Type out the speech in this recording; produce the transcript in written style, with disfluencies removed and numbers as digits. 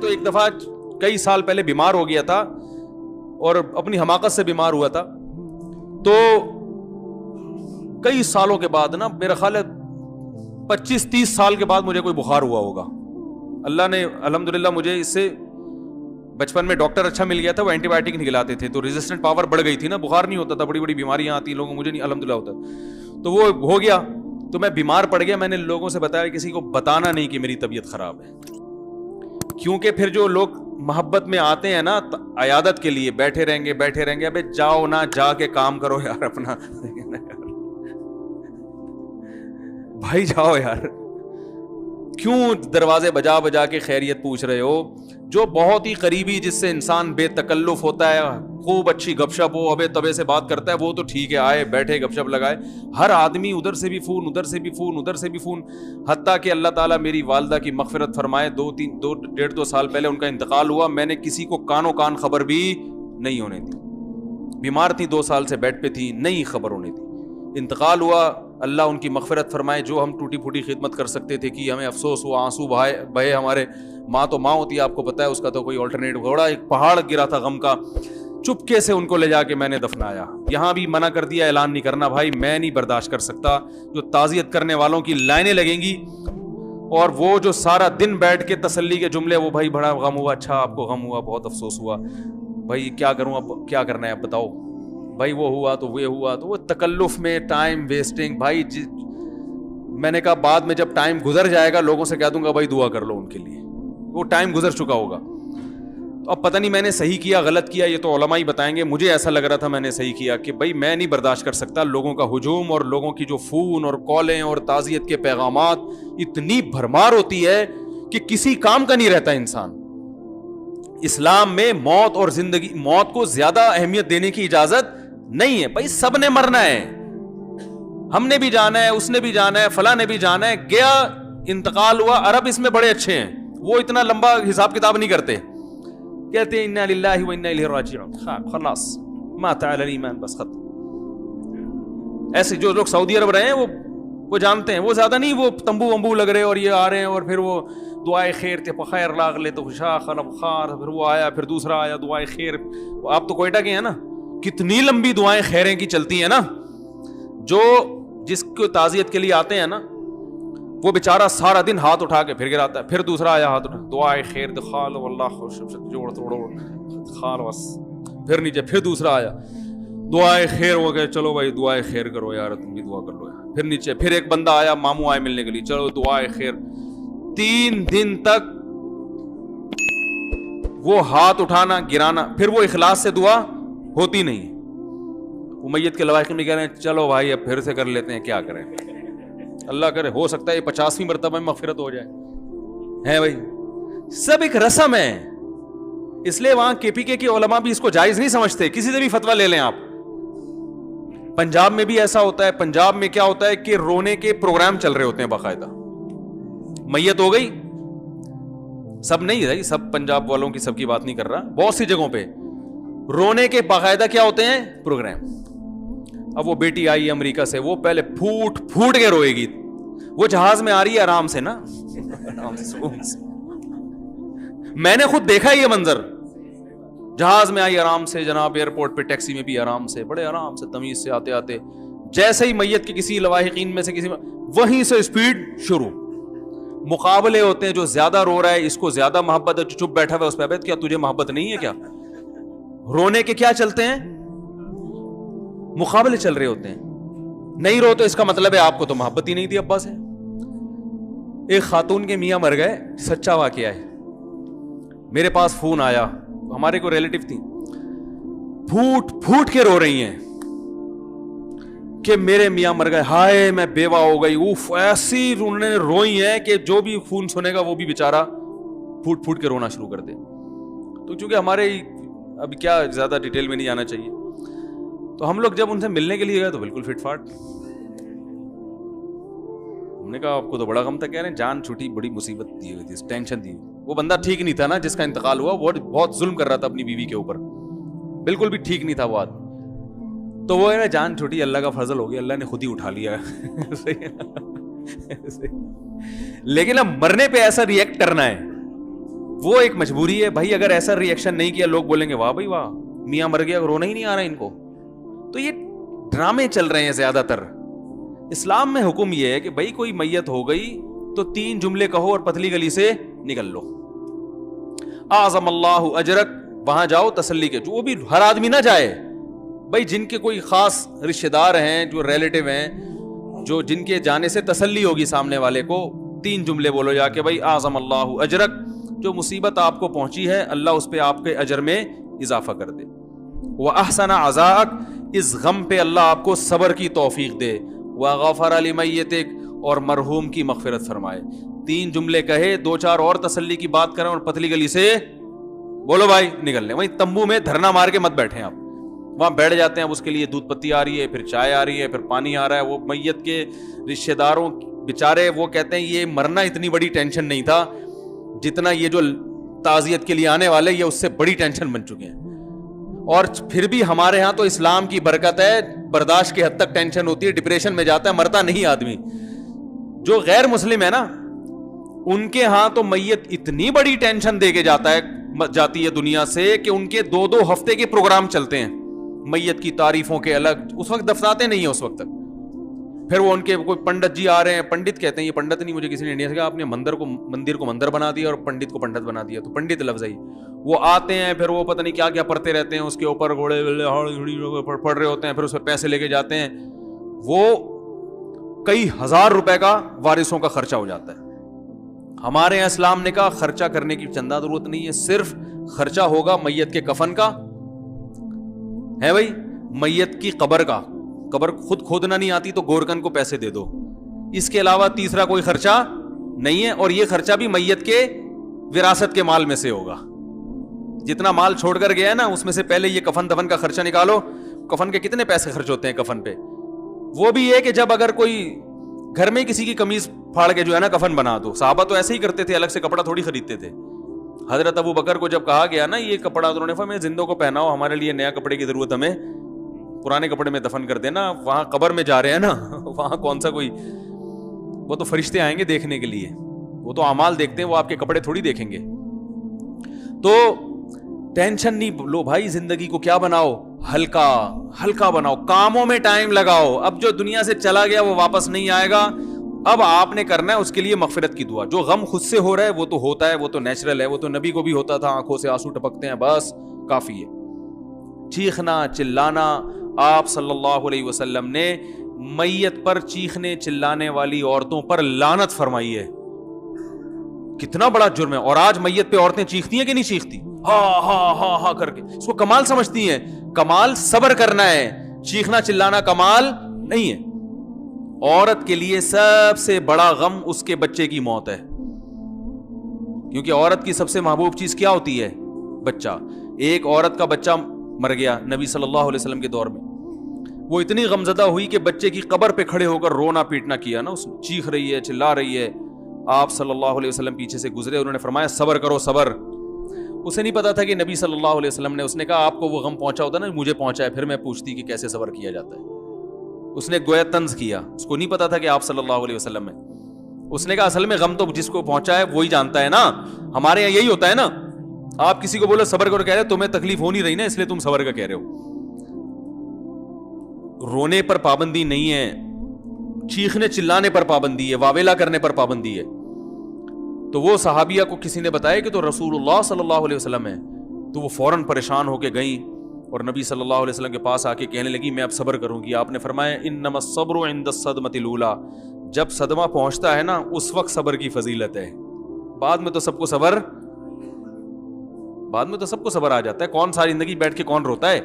تو ایک دفعہ کئی سال پہلے بیمار ہو گیا تھا اور اپنی حماقت سے بیمار ہوا تھا. تو کئی سالوں کے بعد نا, میرا خیال ہے 25-30 سال کے بعد مجھے کوئی بخار ہوا ہوگا. اللہ نے الحمدللہ مجھے اس سے بچپن میں ڈاکٹر اچھا مل گیا تھا, وہ اینٹی بایوٹک نہیں کھلاتے تھے, تو ریزسٹنٹ پاور بڑھ گئی تھی نا, بخار نہیں ہوتا تھا, بڑی بڑی بیماریاں آتی لوگوں, مجھے نہیں الحمدللہ ہوتا. تو وہ ہو گیا, تو میں بیمار پڑ گیا. میں نے لوگوں سے بتایا, کسی کو بتانا نہیں کہ میری طبیعت خراب ہے, کیونکہ پھر جو لوگ محبت میں آتے ہیں نا عیادت کے لیے, بیٹھے رہیں گے, ابے جاؤ نا, جا کے کام کرو یار اپنا بھائی جاؤ یار, کیوں دروازے بجا بجا کے خیریت پوچھ رہے ہو؟ جو بہت ہی قریبی, جس سے انسان بے تکلف ہوتا ہے, خوب اچھی گپ شپ ہو, ابے تبے سے بات کرتا ہے, وہ تو ٹھیک ہے, آئے بیٹھے گپ شپ لگائے. ہر آدمی ادھر سے بھی فون, ادھر سے بھی فون, ادھر سے بھی فون. حتیٰ کہ اللہ تعالیٰ میری والدہ کی مغفرت فرمائے, 2 سال پہلے ان کا انتقال ہوا, میں نے کسی کو کانوں کان خبر بھی نہیں ہونے دی. بیمار تھی, 2 سال سے بیڈ پہ تھی, نہیں خبر ہونے دی. انتقال ہوا, اللہ ان کی مغفرت فرمائے. جو ہم ٹوٹی پھوٹی خدمت کر سکتے تھے کہ ہمیں افسوس ہوا, آنسو بہے ہمارے. ماں تو ماں ہوتی ہے, آپ کو پتا ہے, اس کا تو کوئی آلٹرنیٹ. بڑا ایک پہاڑ گرا تھا غم کا, چپکے سے ان کو لے جا کے میں نے دفنایا. یہاں بھی منع کر دیا, اعلان نہیں کرنا بھائی, میں نہیں برداشت کر سکتا. جو تعزیت کرنے والوں کی لائنیں لگیں گی, اور وہ جو سارا دن بیٹھ کے تسلی کے جملے, وہ بھائی بڑا غم ہوا, اچھا آپ کو غم ہوا, بہت افسوس ہوا, بھائی کیا کروں, اب کیا کرنا ہے, اب بتاؤ بھائی, وہ ہوا تو وہ ہوا, تو وہ تکلف میں ٹائم ویسٹنگ. بھائی میں نے کہا بعد میں جب ٹائم گزر جائے گا, لوگوں سے کہہ دوں گا بھائی دعا کر لو ان کے لیے, وہ ٹائم گزر چکا ہوگا. تو اب پتہ نہیں میں نے صحیح کیا غلط کیا, یہ تو علماء ہی بتائیں گے. مجھے ایسا لگ رہا تھا میں نے صحیح کیا, کہ بھائی میں نہیں برداشت کر سکتا لوگوں کا ہجوم, اور لوگوں کی جو فون اور کالیں اور تعزیت کے پیغامات, اتنی بھرمار ہوتی ہے کہ کسی کام کا نہیں رہتا انسان. اسلام میں موت اور زندگی, موت کو زیادہ اہمیت دینے کی اجازت نہیں ہے. بھائی سب نے مرنا ہے, ہم نے بھی جانا ہے, اس نے بھی جانا ہے, فلاں نے بھی جانا ہے. گیا, انتقال ہوا. عرب اس میں بڑے اچھے ہیں, وہ اتنا لمبا حساب کتاب نہیں کرتے, کہتے ہیں انا للہ و انا الیہ راجعون, خلاص مات علی الایمان, بس ختم. ایسے جو لوگ سعودی عرب رہے ہیں وہ جانتے ہیں, وہ زیادہ نہیں, وہ تمبو ومبو لگ رہے اور یہ آ رہے ہیں, اور پھر وہ دعائے خیر تے بخیر لاغ لے تو خوشا خلب خار, پھر وہ آیا, پھر دوسرا آیا, دعائے خیر. آپ تو کوئٹہ کے ہیں نا, کتنی لمبی دعائیں خیریں کی چلتی ہیں نا. جو جس کو تعزیت کے لیے آتے ہیں نا, وہ بیچارہ سارا دن ہاتھ اٹھا کے پھر گراتا ہے, پھر دوسرا آیا ہاتھ اٹھا, دعائے خیر دخال واللہ خوش جوڑ توڑو خال بس, پھر نیچے, پھر دوسرا آیا, دعائے خیر ہو گئے, چلو بھائی دعائے خیر کرو یار, تم بھی دعا کر لو یار. پھر نیچے, پھر ایک بندہ آیا, ماموں آئے ملنے کے لیے, چلو دعائے خیر. 3 دن تک وہ ہاتھ اٹھانا گرانا, پھر وہ اخلاص سے دعا ہوتی نہیں. وہ میت کے لواحق میں کہہ رہے ہیں چلو بھائی اب پھر سے کر لیتے ہیں, کیا کریں, اللہ کرے ہو سکتا ہے یہ 50ویں مرتبہ میں مغفرت ہو جائے. ہے بھائی, سب ایک رسم ہے. اس لیے وہاں KPK کے علماء بھی اس کو جائز نہیں سمجھتے. کسی سے بھی فتویٰ لے لیں آپ, پنجاب میں بھی ایسا ہوتا ہے. پنجاب میں کیا ہوتا ہے کہ رونے کے پروگرام چل رہے ہوتے ہیں باقاعدہ. میت ہو گئی, سب نہیں ہے, سب پنجاب والوں کی سب کی بات نہیں کر رہا, بہت سی جگہوں پہ رونے کے باقاعدہ کیا ہوتے ہیں پروگرام. اب وہ بیٹی آئی امریکہ سے, وہ پہلے پھوٹ پھوٹ کے روئے گی. وہ جہاز میں آ رہی ہے آرام سے نا, آرام سے. میں نے خود دیکھا یہ منظر, جہاز میں آئی آرام سے, جناب ایئرپورٹ پہ ٹیکسی میں بھی آرام سے, بڑے آرام سے تمیز سے آتے آتے, جیسے ہی میت کے کسی لواحقین میں سے کسی, وہیں سے اسپیڈ شروع. مقابلے ہوتے ہیں, جو زیادہ رو رہا ہے اس کو زیادہ محبت ہے, جو چپ بیٹھا ہوا ہے اس پہ کیا تجھے محبت نہیں ہے کیا. رونے کے کیا چلتے ہیں, مقابلے چل رہے ہوتے ہیں. نہیں رو تو اس کا مطلب ہے آپ کو تو محبت ہی نہیں تھی ابا سے. ایک خاتون کے میاں مر گئے, سچا واقعہ ہے, میرے پاس فون آیا, ہمارے کو ریلیٹو تھی, پھوٹ پھوٹ کے رو رہی ہیں کہ میرے میاں مر گئے, ہائے میں بیوہ ہو گئی. اوف, ایسی انہوں نے روئی ہیں کہ جو بھی فون سنے گا وہ بھی بیچارہ پھوٹ پھوٹ کے رونا شروع کر دے. تو چونکہ ہمارے ابھی کیا زیادہ ڈیٹیل میں نہیں جانا چاہیے, تو ہم لوگ جب ان سے ملنے کے لیے گئے تو بالکل فٹ فاٹ. ہم نے کہا آپ کو تو بڑا غم تھا, کہہ رہے ہیں جان چھوٹی, بڑی مصیبت دی ہوئی تھی, ٹینشن دی. وہ بندہ ٹھیک نہیں تھا نا جس کا انتقال ہوا, وہ بہت ظلم کر رہا تھا اپنی بیوی کے اوپر, بالکل بھی ٹھیک نہیں تھا وہ آدمی. تو وہ ہے جان چھوٹی, اللہ کا فضل ہو گیا, اللہ نے خود ہی اٹھا لیا. لیکن اب مرنے پہ ایسا ریئیکٹ کرنا ہے, وہ ایک مجبوری ہے بھائی. اگر ایسا ری ایکشن نہیں کیا لوگ بولیں گے واہ بھائی واہ, میاں مر گیا, رونا ہی نہیں آ رہا ان کو. تو یہ ڈرامے چل رہے ہیں زیادہ تر. اسلام میں حکم یہ ہے کہ بھائی کوئی میت ہو گئی تو 3 جملے کہو اور پتلی گلی سے نکل لو. اعظم اللہ اجرک, وہاں جاؤ تسلی کے. جو بھی ہر آدمی نہ جائے بھائی, جن کے کوئی خاص رشتہ دار ہیں, جو ریلیٹو ہیں, جو جن کے جانے سے تسلی ہوگی سامنے والے کو, 3 جملے بولو جا کے بھائی اعظم اللہ اجرک, جو مصیبت آپ کو پہنچی ہے اللہ اس پہ آپ کے اجر میں اضافہ کر دے. وَأَحْسَنَ عَزَاءَک, اس غم پہ اللہ آپ کو صبر کی توفیق دے. وَغَفَرَ لِمَيِّتِک, اور مرحوم کی مغفرت فرمائے. 3 جملے کہے, 2-4 اور تسلی کی بات کریں اور پتلی گلی سے بولو بھائی نکل لیں. وہیں تمبو میں دھرنا مار کے مت بیٹھیں آپ, وہاں بیٹھ جاتے ہیں. اب اس کے لیے دودھ پتی آ رہی ہے, پھر چائے آ رہی ہے, پھر پانی آ رہا ہے. وہ میت کے رشتہ داروں بیچارے وہ کہتے ہیں یہ مرنا اتنی بڑی ٹینشن نہیں تھا جتنا یہ جو تعزیت کے لیے آنے والے یہ اس سے بڑی ٹینشن بن چکے ہیں. اور پھر بھی ہمارے ہاں تو اسلام کی برکت ہے, برداشت کی حد تک ٹینشن ہوتی ہے, ڈپریشن میں جاتا ہے, مرتا نہیں آدمی. جو غیر مسلم ہے نا, ان کے ہاں تو میت اتنی بڑی ٹینشن دے کے جاتی ہے دنیا سے کہ ان کے 2-2 ہفتے کے پروگرام چلتے ہیں میت کی تعریفوں کے الگ. اس وقت دفناتے نہیں ہیں اس وقت تک. پھر وہ ان کے کوئی پنڈت جی آ رہے ہیں, پنڈت کہتے ہیں, یہ پنڈت نہیں, مجھے کسی نے انڈیا سے کہا آپ نے مندر کو مندر بنا دیا اور پنڈت کو پنڈت بنا دیا. تو پنڈت لفظ ہے. وہ آتے ہیں, پھر وہ پتہ نہیں کیا کیا پڑھتے رہتے ہیں, اس کے اوپر گھوڑے پڑھ رہے ہوتے ہیں, پھر اس پہ پیسے لے کے جاتے ہیں. وہ کئی ہزار روپے کا وارثوں کا خرچہ ہو جاتا ہے. ہمارے یہاں اسلام نے کہا خرچہ کرنے کی چندہ ضرورت نہیں ہے, صرف خرچہ ہوگا میت کے کفن کا ہے بھائی, میت کی قبر کا. قبر خود کھودنا نہیں آتی تو گورکن کو پیسے دے دو, اس کے علاوہ تیسرا کوئی خرچہ نہیں ہے. اور یہ خرچہ بھی میت کے وراثت کے مال میں سے ہوگا. جتنا مال چھوڑ کر گیا ہے نا, اس میں سے پہلے یہ کفن دفن کا خرچہ نکالو. کفن کے کتنے پیسے خرچ ہوتے ہیں کفن پہ. وہ بھی یہ کہ جب اگر کوئی گھر میں کسی کی قمیض پھاڑ کے جو ہے نا کفن بنا دو. صحابہ تو ایسے ہی کرتے تھے, الگ سے کپڑا تھوڑی خریدتے تھے. حضرت ابو بکر کو جب کہا گیا نا یہ کپڑا, انہوں نے فرمایا زندوں کو پہناؤ, ہمارے لیے نیا کپڑے کی ضرورت, ہمیں پرانے کپڑے میں دفن کر دینا. وہاں قبر میں جا رہے ہیں نا, وہاں کون سا کوئی, وہ تو فرشتے آئیں گے دیکھنے کے لیے, وہ تو اعمال دیکھتے ہیں, وہ آپ کے کپڑے تھوڑی دیکھیں گے. تو ٹینشن نہیں لو بھائی, زندگی کو کیا بناؤ, ہلکا ہلکا بناؤ, کاموں میں ٹائم لگاؤ. اب جو دنیا سے چلا گیا وہ واپس نہیں آئے گا. اب آپ نے کرنا ہے اس کے لیے مغفرت کی دعا. جو غم خود سے ہو رہا ہے وہ تو ہوتا ہے, وہ تو نیچرل ہے, وہ تو نبی کو بھی ہوتا تھا, آنکھوں سے آنسو ٹپکتے ہیں, بس کافی ہے. چیخنا چلانا, آپ صلی اللہ علیہ وسلم نے میت پر چیخنے چلانے والی عورتوں پر لعنت فرمائی ہے. کتنا بڑا جرم ہے. اور آج میت پہ عورتیں چیختی ہیں کہ نہیں چیختی, ہاں ہاں ہاں ہاں کر کے, اس کو کمال سمجھتی ہیں. کمال صبر کرنا ہے, چیخنا چلانا کمال نہیں ہے. عورت کے لیے سب سے بڑا غم اس کے بچے کی موت ہے, کیونکہ عورت کی سب سے محبوب چیز کیا ہوتی ہے, بچہ. ایک عورت کا بچہ مر گیا نبی صلی اللہ علیہ وسلم کے دور میں, وہ اتنی غمزدہ ہوئی کہ بچے کی قبر پہ کھڑے ہو کر رونا پیٹنا کیا نا, اس چیخ رہی ہے, چلا رہی ہے. آپ صلی اللہ علیہ وسلم پیچھے سے گزرے, انہوں نے فرمایا صبر کرو صبر. اسے نہیں پتا تھا کہ نبی صلی اللہ علیہ وسلم نے, اس نے کہا آپ کو وہ غم پہنچا ہوتا نا, مجھے پہنچا ہے, پھر میں پوچھتی کہ کیسے صبر کیا جاتا ہے. اس نے گویا طنز کیا, اس کو نہیں پتا تھا کہ آپ صلی اللہ علیہ وسلم میں. اس نے کہا اصل میں غم تو جس کو پہنچا ہے وہی جانتا ہے نا, ہمارے یہاں یہی ہوتا ہے نا. آپ کسی کو بولو صبر کرو, کہہ رہے تمہیں تکلیف ہو نہیں رہی نا, اس لیے تم صبر کا کہہ رہے ہو. رونے پر پابندی نہیں ہے, چیخنے چلانے پر پابندی ہے, واویلا کرنے پر پابندی ہے. تو وہ صحابیہ کو کسی نے بتایا کہ تو رسول اللہ صلی اللہ علیہ وسلم ہے, تو وہ فوراً پریشان ہو کے گئیں اور نبی صلی اللہ علیہ وسلم کے پاس آ کے کہنے لگی میں اب صبر کروں گی. آپ نے فرمایا انما الصبر عند الصدمۃ الاولى, جب صدمہ پہنچتا ہے نا اس وقت صبر کی فضیلت ہے, بعد میں تو سب کو صبر آ جاتا ہے. کون ساری زندگی بیٹھ کے کون روتا ہے.